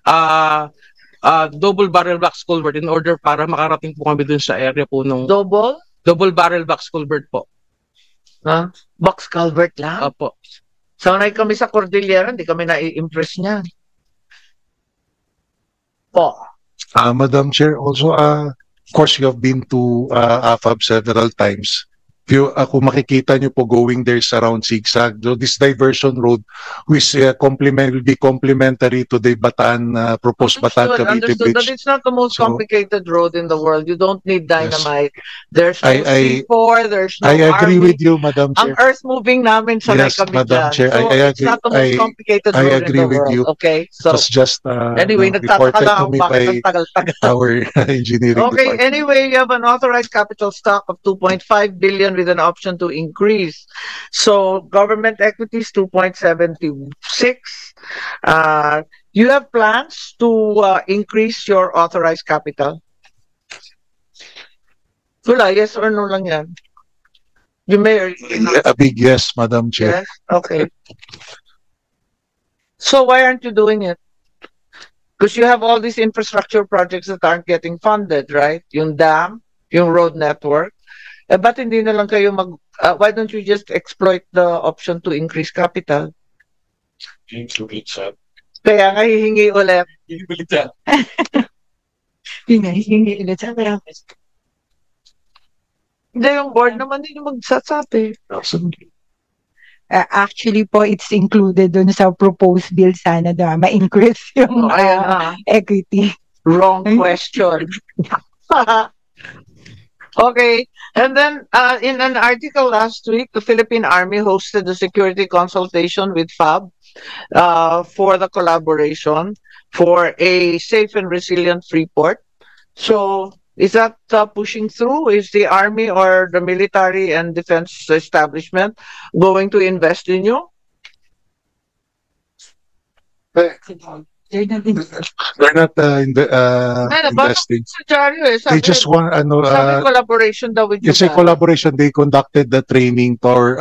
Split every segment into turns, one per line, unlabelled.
ah, double barrel box culvert in order para makarating po kami dun sa area po nung double barrel box culvert po.
Box culvert lang?
Opo.
Sanay kami sa Cordillera, hindi kami nai-impress niya. Po.
Madam Chair, also, of course, you have been to AFAB several times. Kung makikita nyo po going there sa around zigzag, so this diversion road which will be complementary to the proposed Bataan Cavite
Understood, but
Bridge.
it's not the most
So-
complicated road in the world. You don't need dynamite. There's no
I-
C4, there's no
I agree
army.
with you, Madam
Ang
Chair.
earth moving namin sanay
Yes,
kami
Madam
dyan.
Chair,
So
I
it's not the most
agree.
complicated
I
road in
agree
the
with
world.
you.
Okay,
It
so
was just
anyway, nagtataka
reported
lang
to
ako
me
bakit
by
ang tagal-tagal.
our engineering
Okay,
department.
anyway, you have an authorized capital stock of 2.5 billion with an option to increase. So government equities 2.76. You have plans to increase your authorized capital? Wala, yes or no lang yan? You may or you may not.
A big yes, Madam Chair.
Yes? Okay. So why aren't you doing it? Because you have all these infrastructure projects that aren't getting funded, right? Yung dam, yung road network. Ba't hindi na lang kayo why don't you just exploit the option to increase capital? Kaya nga hihingi ulit. Hihingi ulit. Hindi, yung board naman din yung magsasabi.
Actually po, it's included dun sa proposed bill sana na ma-increase yung
Ayan na.
equity.
Wrong question. Okay. And then in an article last week, the Philippine Army hosted a security consultation with FAB for the collaboration for a safe and resilient Freeport. So is that pushing through? Is the Army or the military and defense establishment going to invest in you?
They're not investing. They just want,
Sabi collaboration daw with you
it's a
guys.
collaboration. They conducted the training for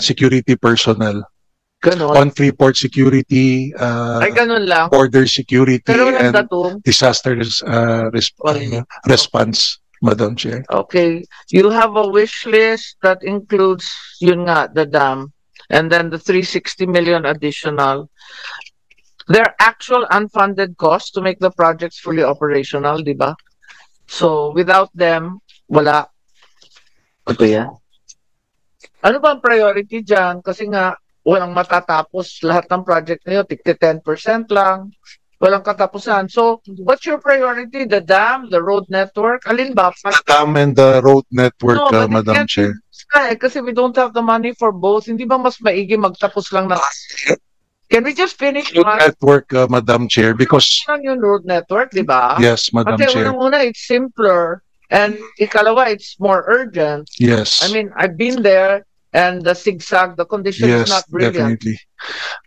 security personnel
Ganon.
on Freeport security,
Ay, ganun lang.
border security,
Pero walang
and
datong.
disaster response, Madam Chair.
Okay. You have a wish list that includes yun nga, the dam, and then the 360 million additional. There are actual unfunded costs to make the projects fully operational, di ba? So without them, wala. Ito yan. Ano ba ang priority dyan? Kasi nga, walang matatapos. Lahat ng project na yun, tigti 10% lang. Walang katapusan. So, what's your priority? The dam, the road network? Alin ba?
The dam and the road network,
No, but it
Madam
can't
Chair.
Kasi we don't have the money for both. Hindi ba mas maigi magtapos lang na? Can we just finish
Road
one?
network, Madam Chair, because
Lang yung road network, di ba?
yes, Madam
Kasi
Chair.
unang-una, it's simpler. And ikalawa, it's more urgent.
Yes.
I mean, I've been there and the zigzag, the condition is
Yes,
not brilliant.
definitely.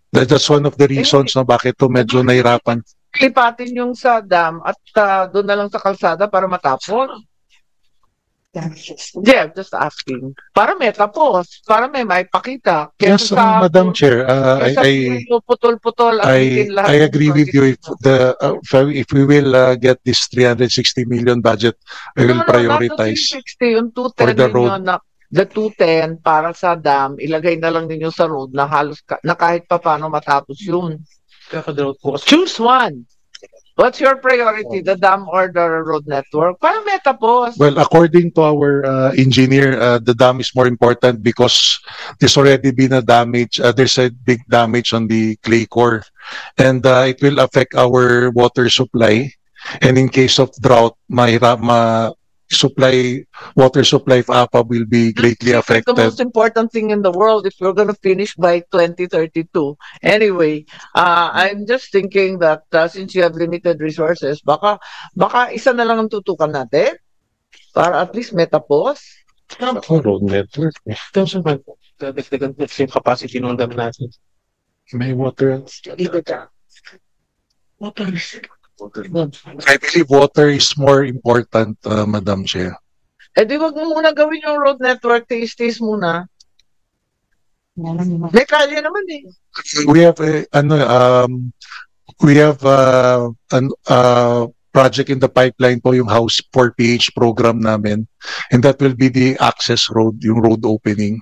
That's one of the reasons na bakit to medyo nahirapan.
Lipatin yung sa dam at doon na lang sa kalsada para matapos. Yeah, just asking. Para may tapos, para may maipakita.
Yes, Madam Chair,
putol-putol ang bitin lahat
I
ng
agree with you. If we will get this 360 million budget, we will prioritize.
Not the 360, yung 210
for the road.
ninyo na, the 210 para sa dam, ilagay na lang ninyo sa road na halos na kahit pa paano matapos yun. Choose one. What's your priority, the dam or the road network? Para may tapos.
Well, according to our engineer, the dam is more important because there's already been a damage. There's a big damage on the clay core, and it will affect our water supply. And in case of drought, water supply of APA will be greatly
It's
affected.
the most important thing in the world if we're going to finish by 2032. Anyway, I'm just thinking that since you have limited resources, baka isa na lang ang tutukan natin para at least may tapos.
Road network.
Dagdagan po yung capacity ng dam natin.
May water. I believe water is more important, Madam Chair.
Eh di wag mo muna gawin yung road network, tiis-tiis muna. May kaya naman eh.
We have We have an project in the pipeline po, yung House 4PH program namin. And that will be the access road, yung road opening.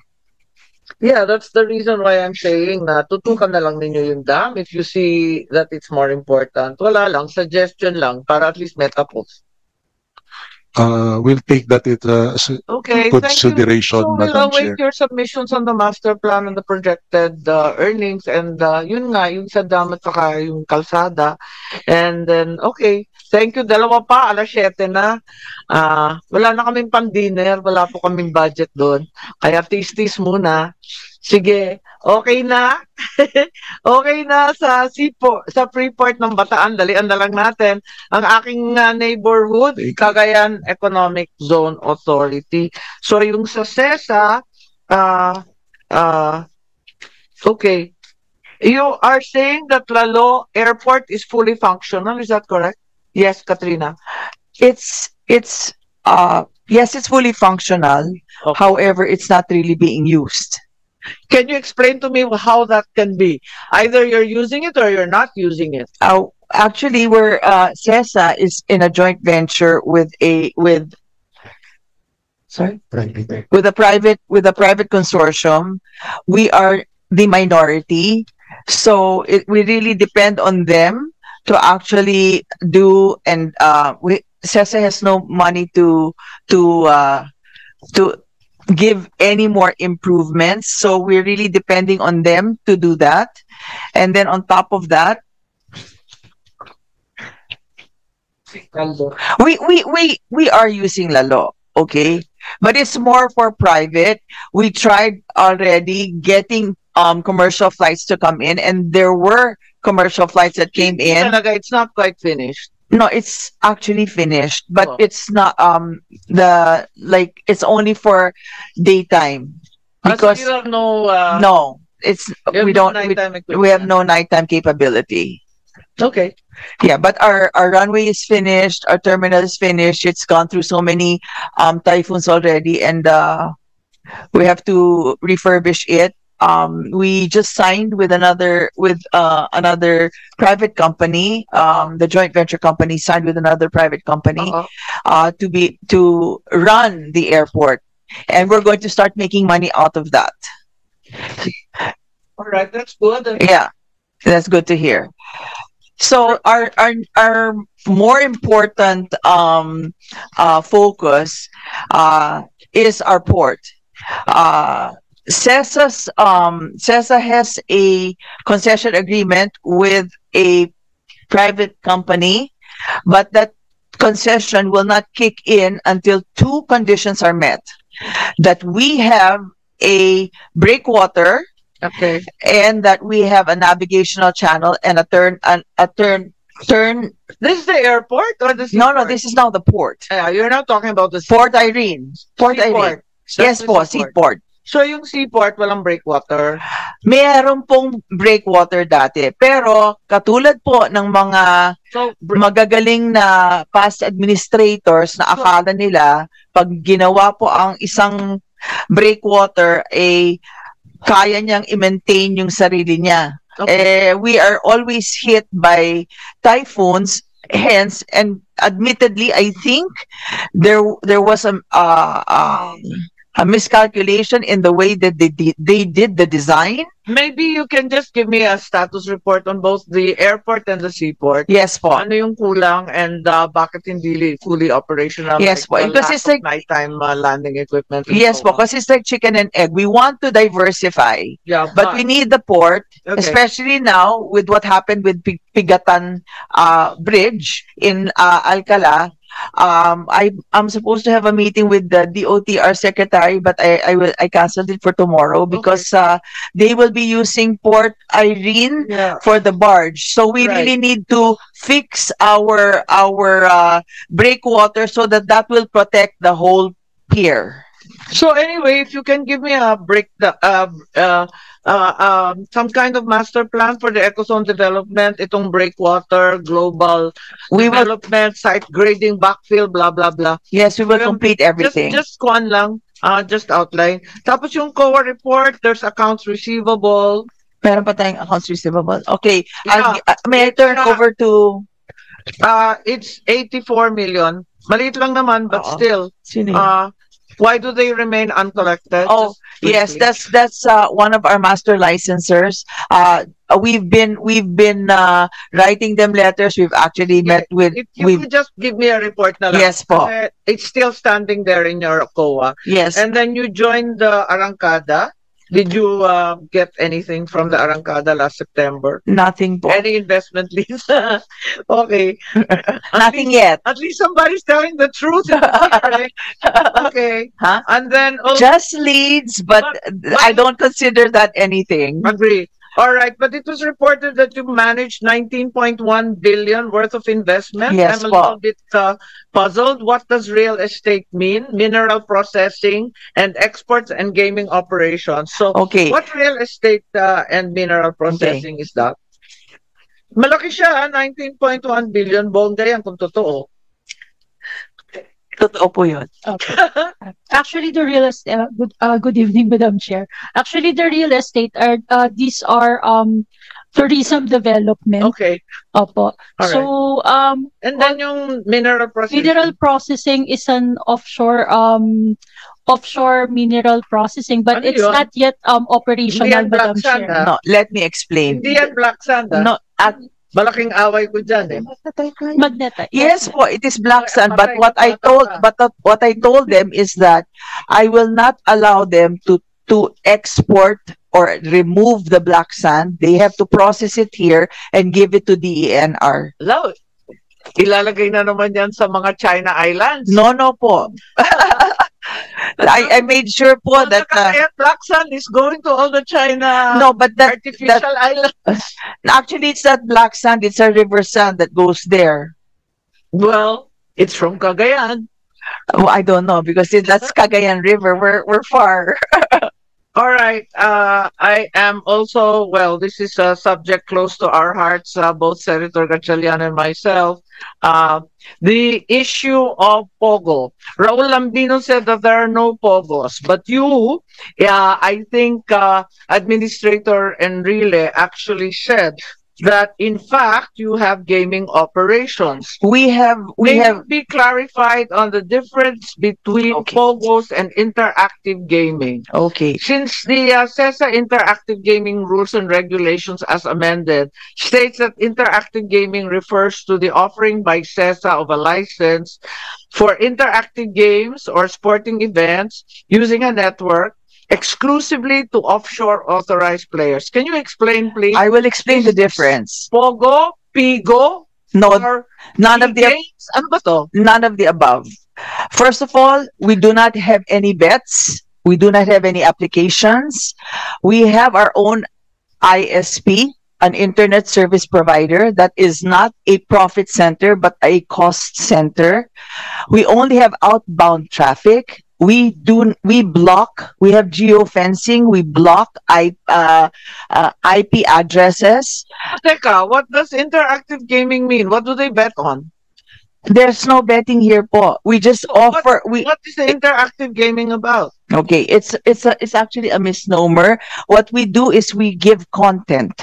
Yeah, that's the reason why I'm saying na tutukan na lang ninyo yung dam if you see that it's more important. Wala lang, suggestion lang para at least may tapos.
We'll take that as
Okay, thank you.
consideration,
So we'll
Madam Chair.
await your submissions on the master plan and the projected earnings and yun nga, yung sa dam at saka yung kalsada. And then, okay, thank you. Dalawa pa, 7:00 na. Wala na kaming pang-dinner, wala po kaming budget doon. Kaya tis-tis muna. Sige, okay na. Okay na sa sa Freeport ng Bataan. Dalian na lang natin. Ang aking neighborhood, Cagayan Economic Zone Authority. So yung sa CESA, okay. You are saying that Lalo Airport is fully functional. Is that correct? Yes, Katrina.
Yes, it's fully functional.
Okay.
However, it's not really being used.
Can you explain to me how that can be? Either you're using it or you're not using it.
Actually, CESA is in a joint venture with a private consortium. We are the minority, so we really depend on them to actually do, and CESA has no money to give any more improvements, so we're really depending on them to do that. And then on top of that, we are using Lalo, okay, but it's more for private. We tried already getting commercial flights to come in, and there were commercial flights that came in.
It's not quite finished.
No, it's actually finished, but
Oh.
it's not it's only for daytime, because
So you have no
no, it's
you have
we
no
don't
nighttime
we have
equipment.
no nighttime capability.
Okay.
Yeah, but our runway is finished, our terminal is finished. It's gone through so many typhoons already, and we have to refurbish it. We just signed with another private company. The joint venture company signed with another private company to run the airport, and we're going to start making money out of that.
All right, that's good.
Yeah, that's good to hear. So our more important focus is our port. CESA has a concession agreement with a private company, but that concession will not kick in until two conditions are met: that we have a breakwater,
Okay.
and that we have a navigational channel and a turn.
This is the airport or the
No,
seaport?
this is now the port.
Yeah, you're not talking about the
Port Irene. Port Irene.
seaport. That's
Yes
the
po,
seaport.
seaport.
So yung seaport, walang breakwater.
Meron pong breakwater dati. Pero katulad po ng mga
So,
magagaling na past administrators na akala nila pag ginawa po ang isang breakwater, kaya niyang i-maintain yung sarili niya. We are always hit by typhoons, hence, and admittedly, I think there was a miscalculation in the way that they did the design.
maybe you can just give me a status report on both the airport and the seaport.
Yes po.
Ano yung kulang and bakit hindi fully operational?
Yes po.
the
Because
lack
it's
of
like-
nighttime landing equipment. and
Yes
so
po,
on.
kasi it's like chicken and egg. We want to diversify,
Yeah,
but we need the port,
okay.
especially now with what happened with Pigatan Bridge in Alcala. I'm supposed to have a meeting with the DOTR secretary, but I canceled it for tomorrow because they will be using Port Irene
Yeah.
for the barge. So we
Right.
really need to fix our breakwater so that will protect the whole pier.
So anyway, if you can give me a some kind of master plan for the ecozone development, itong breakwater, global
We will,
development, site grading, backfill, blah blah blah.
yes, we will
Well,
complete everything.
Just kwan lang, just outline. Tapos yung COA report, there's accounts receivable.
Meron pa tayong accounts receivable. Okay.
Yeah.
May I turn over to
It's 84 million. Maliit lang naman, but
Oo.
still,
sino yun?
why do they remain uncollected?
Oh,
Just
yes,
briefly.
that's one of our master licensors. We've been writing them letters. We've actually met with
If you could just give me a report na lang.
Yes po.
Kasi it's still standing there in your COA.
yes.
And then you joined the Arangkada. Did you get anything from the Arangkada last September?
Nothing po.
Any investment leads? Okay.
Nothing yet.
At least somebody's telling the truth. Okay.
Huh?
And then also,
Just leads, but I don't consider that anything.
agree. All right, but it was reported that you managed 19.1 billion worth of investment.
Yes,
I'm a
po.
little bit puzzled. What does real estate mean? Mineral processing and exports and gaming operations. So,
Okay.
what real estate and mineral processing is that? Malaki siya, 19.1 billion. Bongga yan kung totoo.
Totoo po yun.
Actually, the real estate, good evening, Madam Chair. Actually, the real estate are, these are, tourism development.
Okay.
Opo.
All
So,
And then yung mineral processing.
mineral processing is an offshore mineral processing, but
Ano
it's
yun?
not yet, operational,
Hindi yan black
Madam
sand,
Chair.
No, let me explain.
Hindi yan black sand.
No,
Malaking away ko dyan eh.
Magnetite.
yes po, it is black sand. But
Patay,
what I told, what I told them is that I will not allow them to export or remove the black sand. They have to process it here and give it to DENR.
Hello. Ilalagay na naman yan sa mga China Islands.
No po. I made sure po that
Kaya black sand is going to all the China
no, but that
artificial islands.
actually it's not black sand. It's a river sand that goes there.
Well, it's from Cagayan.
Oh, I don't know because that's Cagayan River. We're far.
All right. I am also, well, this is a subject close to our hearts, both Senator Gatchalian and myself. The issue of Pogo. Raul Lambino said that there are no Pogos, but you, I think Administrator Enrile actually said that in fact you have gaming operations.
We have
May it be clarified on the difference between
Okay.
Pogos and interactive gaming.
okay.
Since the CESA Interactive Gaming Rules and Regulations as amended states that interactive gaming refers to the offering by CESA of a license for interactive games or sporting events using a network exclusively to offshore authorized players. Can you explain, please?
I will explain the difference.
Pogo, Pigo,
No,
or
none of the
games? Ano ba to?
none of the above. First of all, we do not have any bets. We do not have any applications. We have our own ISP, an internet service provider that is not a profit center but a cost center. We only have outbound traffic. We block, we have geofencing, we block IP addresses.
Teka, what does interactive gaming mean? What do they bet on?
There's no betting here po. We just offer,
What is the interactive gaming about?
okay, it's actually a misnomer. What we do is we give content.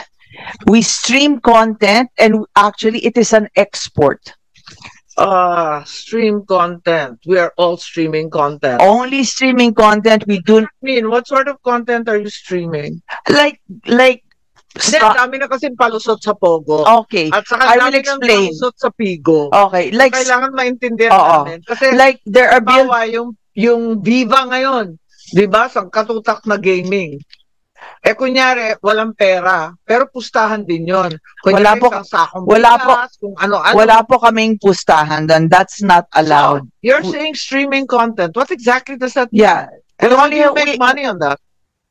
We stream content and actually it is an export.
Stream content. We are all streaming content.
Only streaming content we do
What sort of content are you streaming?
like
Hindi,
sta-
dami na kasi palusot sa Pogo.
okay.
At saka
I will
dami nang
explain.
palusot sa Pigo.
Okay, like
Kailangan maintindihan
Oo.
namin. Kasi
like there are
bawa yung Viva ngayon, di ba? Sang katutak na gaming. Eh kunyari, walang pera, pero pustahan din yon.
Wala po-
isang sakong
wala po-
bigas, kung ano-ano.
wala po kaming pustahan, then that's not allowed.
You're saying streaming content. What exactly does that mean?
Yeah,
And how do you
we-
make money on that?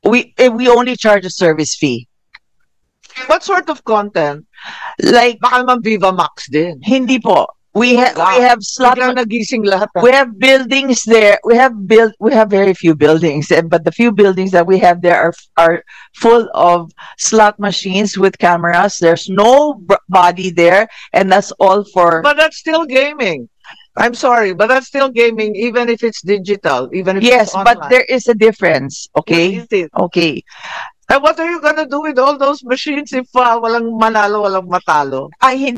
we only charge a service fee.
What sort of content?
Like
Baka naman Viva Max din.
hindi po. We have slot
Biglang nagising lahat.
we have buildings there. We have very few buildings, but the few buildings that we have there are full of slot machines with cameras. There's no body there, and that's all for.
But that's still gaming. I'm sorry, but that's still gaming, even if it's digital, even if
Yes,
it's
but
online.
there is a difference.
What
Okay,
is it?
okay.
And what are you gonna do with all those machines if walang manalo, walang matalo?
Ay,